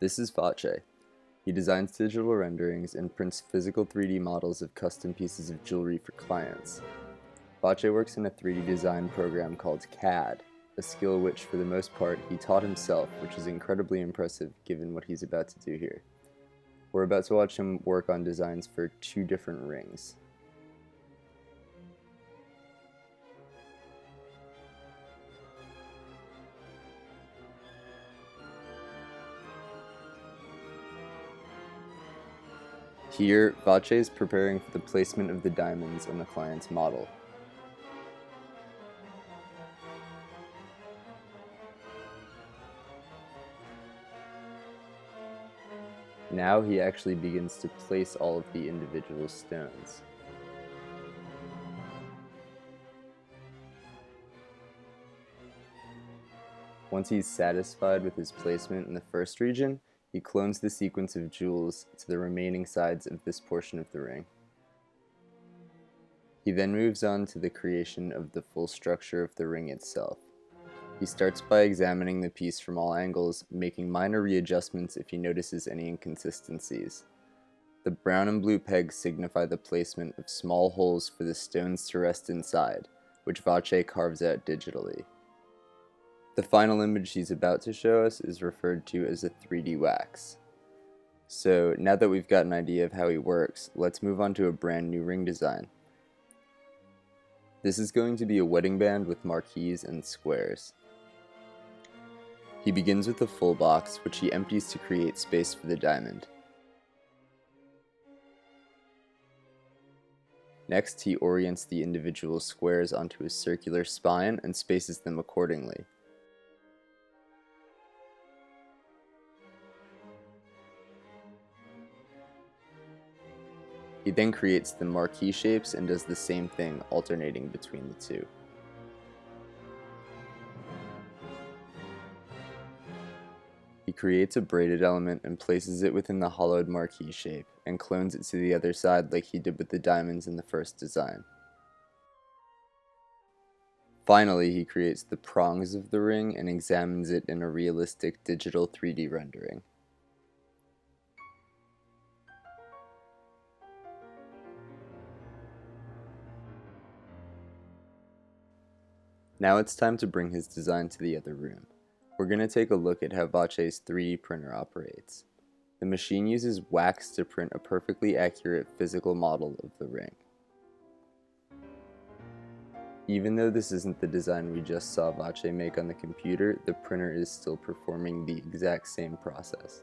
This is Vace. He designs digital renderings and prints physical 3D models of custom pieces of jewelry for clients. Vace works in a 3D design program called CAD, a skill which, for the most part, he taught himself, which is incredibly impressive given what he's about to do here. We're about to watch him work on designs for 2 different rings. Here, Vace is preparing for the placement of the diamonds on the client's model. Now he actually begins to place all of the individual stones. Once he's satisfied with his placement in the first region, he clones the sequence of jewels to the remaining sides of this portion of the ring. He then moves on to the creation of the full structure of the ring itself. He starts by examining the piece from all angles, making minor readjustments if he notices any inconsistencies. The brown and blue pegs signify the placement of small holes for the stones to rest inside, which Vace carves out digitally. The final image he's about to show us is referred to as a 3D wax. So now that we've got an idea of how he works, let's move on to a brand new ring design. This is going to be a wedding band with marquees and squares. He begins with a full box, which he empties to create space for the diamond. Next, he orients the individual squares onto a circular spine and spaces them accordingly. He then creates the marquee shapes and does the same thing, alternating between the two. He creates a braided element and places it within the hollowed marquee shape, and clones it to the other side like he did with the diamonds in the first design. Finally, he creates the prongs of the ring and examines it in a realistic digital 3D rendering. Now it's time to bring his design to the other room. We're going to take a look at how Vace's 3D printer operates. The machine uses wax to print a perfectly accurate physical model of the ring. Even though this isn't the design we just saw Vace make on the computer, the printer is still performing the exact same process.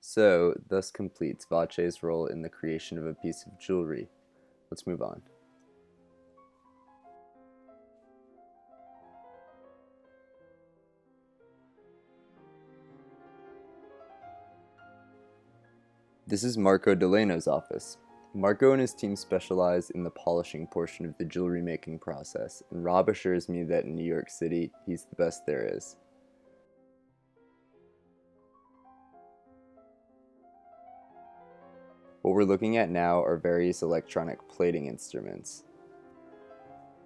So, thus completes Vace's role in the creation of a piece of jewelry. Let's move on. This is Marco Delano's office. Marco and his team specialize in the polishing portion of the jewelry making process, and Rob assures me that in New York City, he's the best there is. What we're looking at now are various electronic plating instruments.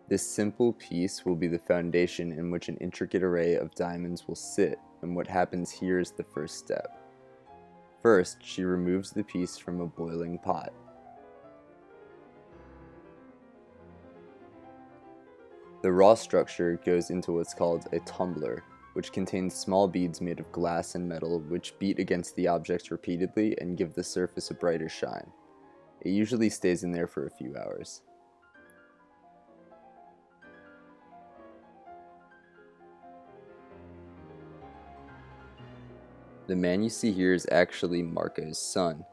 This simple piece will be the foundation in which an intricate array of diamonds will sit, and what happens here is the first step. First, she removes the piece from a boiling pot. The raw structure goes into what's called a tumbler, which contains small beads made of glass and metal which beat against the objects repeatedly and give the surface a brighter shine. It usually stays in there for a few hours. The man you see here is actually Marco's son.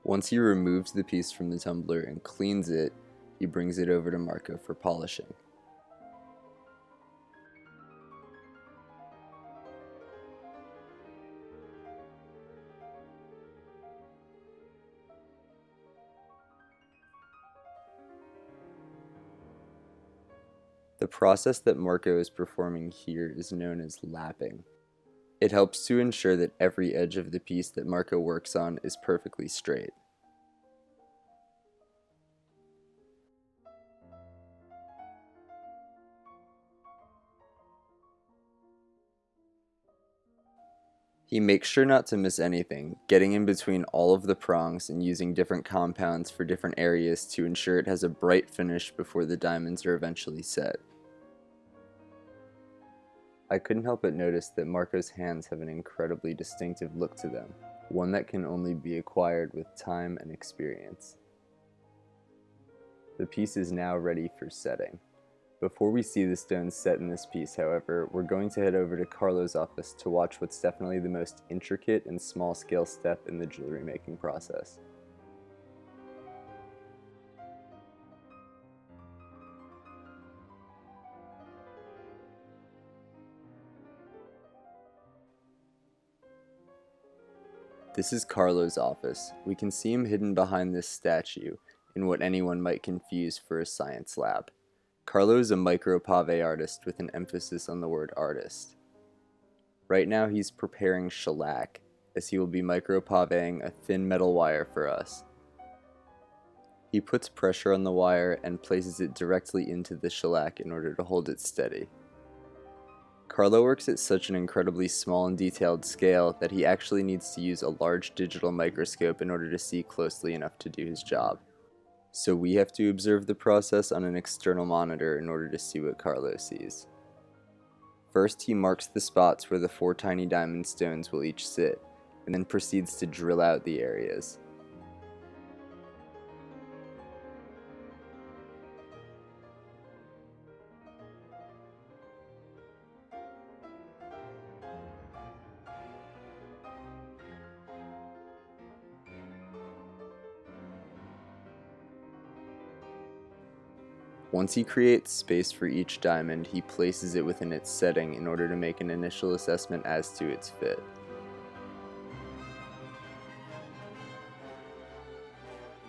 Once he removes the piece from the tumbler and cleans it, he brings it over to Marco for polishing. The process that Marco is performing here is known as lapping. It helps to ensure that every edge of the piece that Marco works on is perfectly straight. He makes sure not to miss anything, getting in between all of the prongs and using different compounds for different areas to ensure it has a bright finish before the diamonds are eventually set. I couldn't help but notice that Marco's hands have an incredibly distinctive look to them, one that can only be acquired with time and experience. The piece is now ready for setting. Before we see the stones set in this piece, however, we're going to head over to Carlo's office to watch what's definitely the most intricate and small-scale step in the jewelry making process. This is Carlo's office. We can see him hidden behind this statue in what anyone might confuse for a science lab. Carlo is a micro-pave artist with an emphasis on the word artist. Right now he's preparing shellac, as he will be micro-paveing a thin metal wire for us. He puts pressure on the wire and places it directly into the shellac in order to hold it steady. Carlo works at such an incredibly small and detailed scale that he actually needs to use a large digital microscope in order to see closely enough to do his job. So we have to observe the process on an external monitor in order to see what Carlo sees. First, he marks the spots where the 4 tiny diamond stones will each sit, and then proceeds to drill out the areas. Once he creates space for each diamond, he places it within its setting in order to make an initial assessment as to its fit.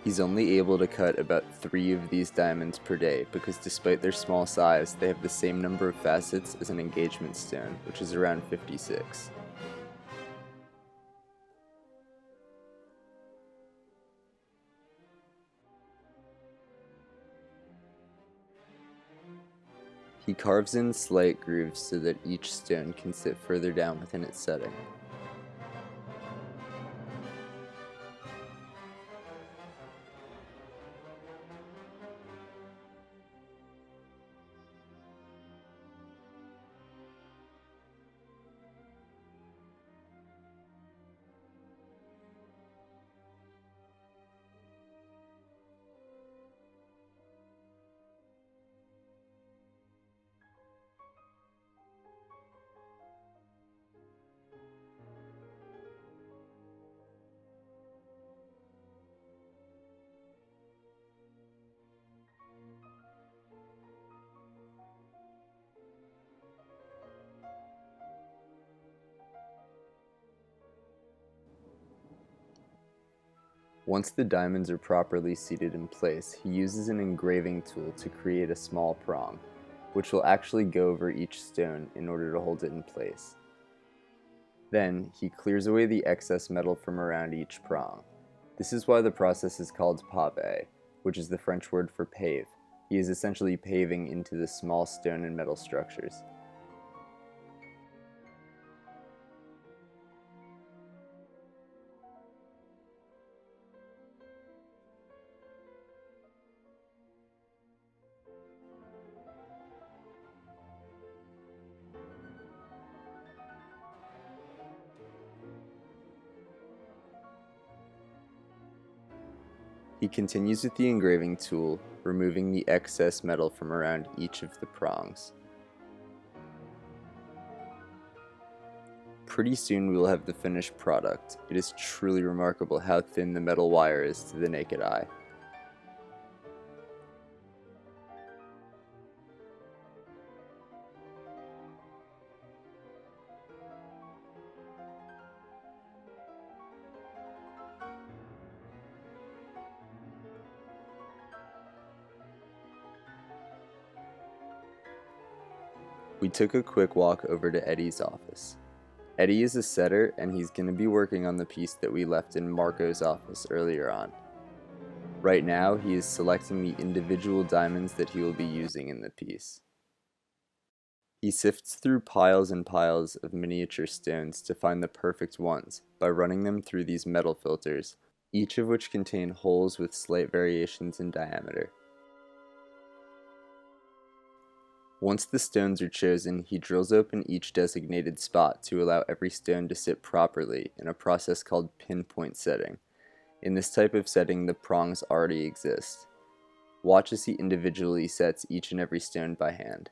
He's only able to cut about 3 of these diamonds per day because despite their small size, they have the same number of facets as an engagement stone, which is around 56. He carves in slight grooves so that each stone can sit further down within its setting. Once the diamonds are properly seated in place, he uses an engraving tool to create a small prong, which will actually go over each stone in order to hold it in place. Then, he clears away the excess metal from around each prong. This is why the process is called pave, which is the French word for pave. He is essentially paving into the small stone and metal structures. He continues with the engraving tool, removing the excess metal from around each of the prongs. Pretty soon we will have the finished product. It is truly remarkable how thin the metal wire is to the naked eye. We took a quick walk over to Eddie's office. Eddie is a setter and he's going to be working on the piece that we left in Marco's office earlier on. Right now he is selecting the individual diamonds that he will be using in the piece. He sifts through piles and piles of miniature stones to find the perfect ones by running them through these metal filters, each of which contain holes with slight variations in diameter. Once the stones are chosen, he drills open each designated spot to allow every stone to sit properly in a process called pinpoint setting. In this type of setting, the prongs already exist. Watch as he individually sets each and every stone by hand.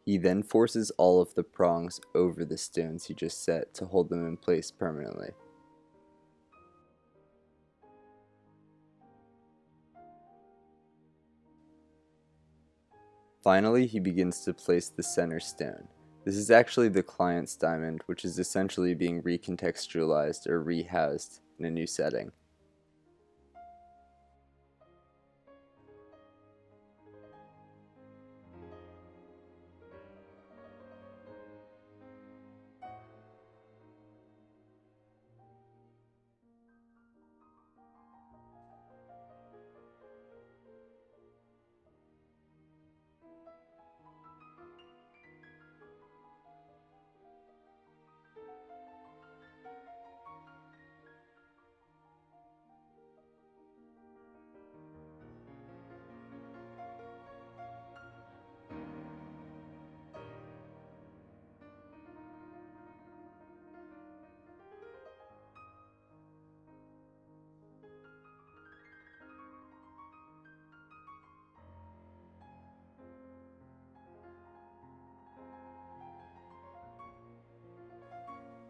He then forces all of the prongs over the stones he just set to hold them in place permanently. Finally, he begins to place the center stone. This is actually the client's diamond, which is essentially being recontextualized or rehoused in a new setting.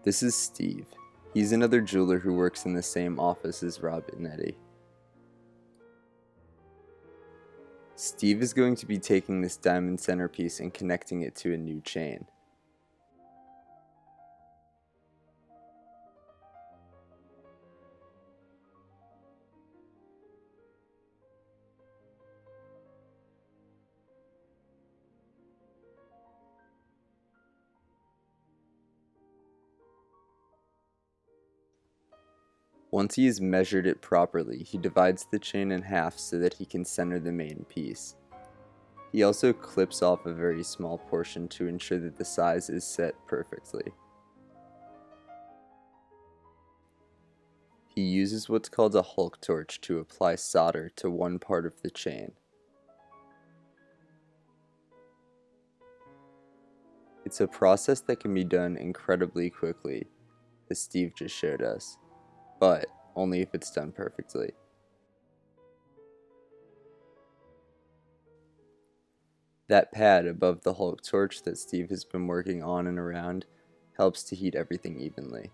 This is Steve. He's another jeweler who works in the same office as Rob and Eddie. Steve is going to be taking this diamond centerpiece and connecting it to a new chain. Once he has measured it properly, he divides the chain in half so that he can center the main piece. He also clips off a very small portion to ensure that the size is set perfectly. He uses what's called a Hulk torch to apply solder to one part of the chain. It's a process that can be done incredibly quickly, as Steve just showed us, but only if it's done perfectly. That pad above the Hulk torch that Steve has been working on and around helps to heat everything evenly.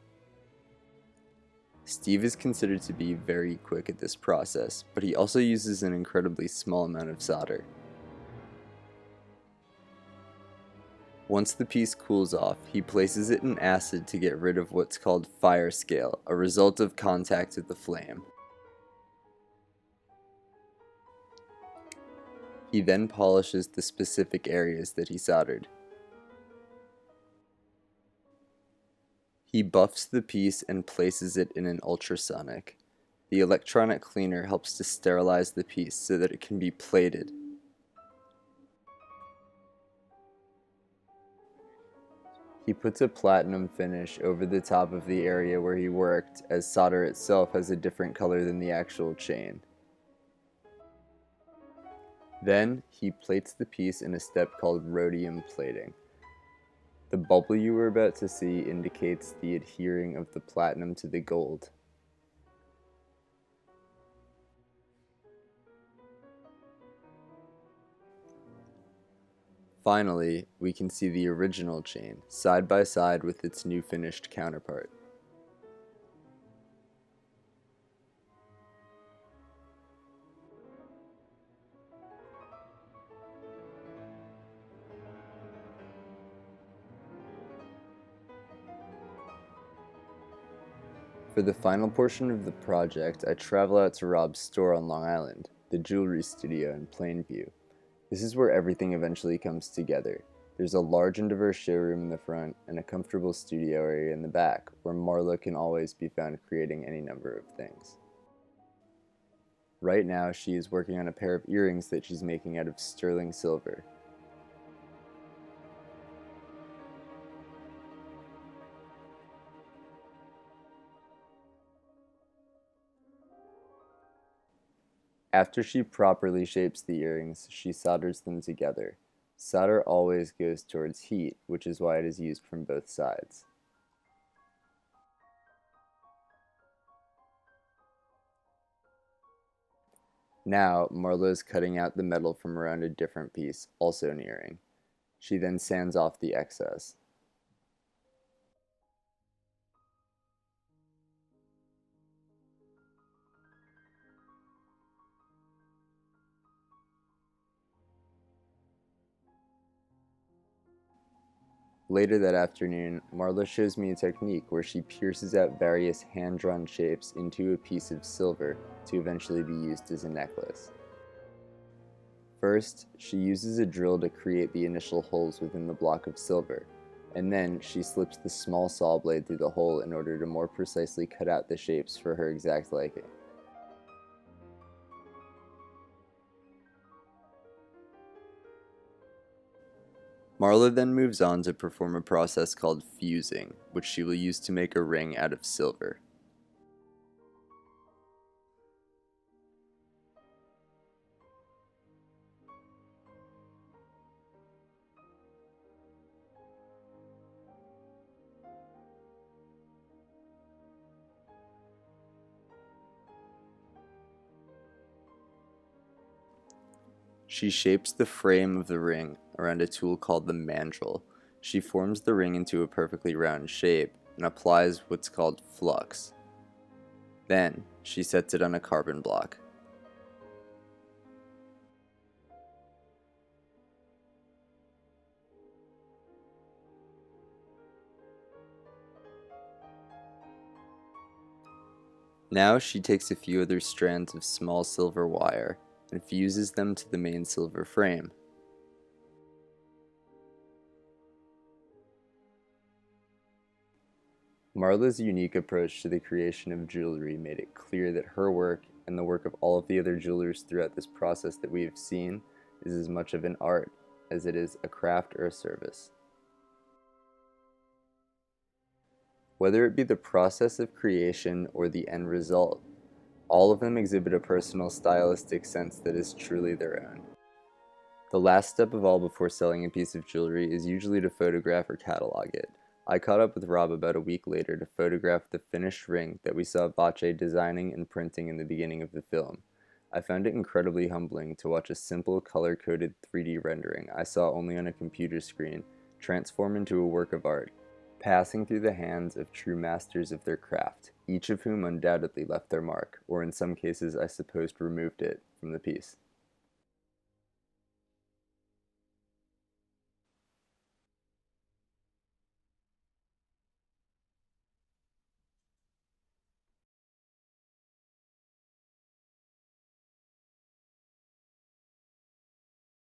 Steve is considered to be very quick at this process, but he also uses an incredibly small amount of solder. Once the piece cools off, he places it in acid to get rid of what's called fire scale, a result of contact with the flame. He then polishes the specific areas that he soldered. He buffs the piece and places it in an ultrasonic. The electronic cleaner helps to sterilize the piece so that it can be plated. He puts a platinum finish over the top of the area where he worked, as solder itself has a different color than the actual chain. Then, he plates the piece in a step called rhodium plating. The bubble you are about to see indicates the adhering of the platinum to the gold. Finally, we can see the original chain, side by side with its new finished counterpart. For the final portion of the project, I travel out to Rob's store on Long Island, the jewelry studio in Plainview. This is where everything eventually comes together. There's a large and diverse showroom in the front and a comfortable studio area in the back, where Marla can always be found creating any number of things. Right now, she is working on a pair of earrings that she's making out of sterling silver. After she properly shapes the earrings, she solders them together. Solder always goes towards heat, which is why it is used from both sides. Now, Marla is cutting out the metal from around a different piece, also an earring. She then sands off the excess. Later that afternoon, Marla shows me a technique where she pierces out various hand-drawn shapes into a piece of silver to eventually be used as a necklace. First, she uses a drill to create the initial holes within the block of silver, and then she slips the small saw blade through the hole in order to more precisely cut out the shapes for her exact liking. Marla then moves on to perform a process called fusing, which she will use to make a ring out of silver. She shapes the frame of the ring around a tool called the mandrel. She forms the ring into a perfectly round shape and applies what's called flux. Then, she sets it on a carbon block. Now she takes a few other strands of small silver wire and fuses them to the main silver frame. Marla's unique approach to the creation of jewelry made it clear that her work and the work of all of the other jewelers throughout this process that we have seen is as much of an art as it is a craft or a service. Whether it be the process of creation or the end result, all of them exhibit a personal stylistic sense that is truly their own. The last step of all before selling a piece of jewelry is usually to photograph or catalog it. I caught up with Rob about a week later to photograph the finished ring that we saw Vache designing and printing in the beginning of the film. I found it incredibly humbling to watch a simple color-coded 3D rendering I saw only on a computer screen transform into a work of art, passing through the hands of true masters of their craft, each of whom undoubtedly left their mark, or in some cases I supposed removed it, from the piece.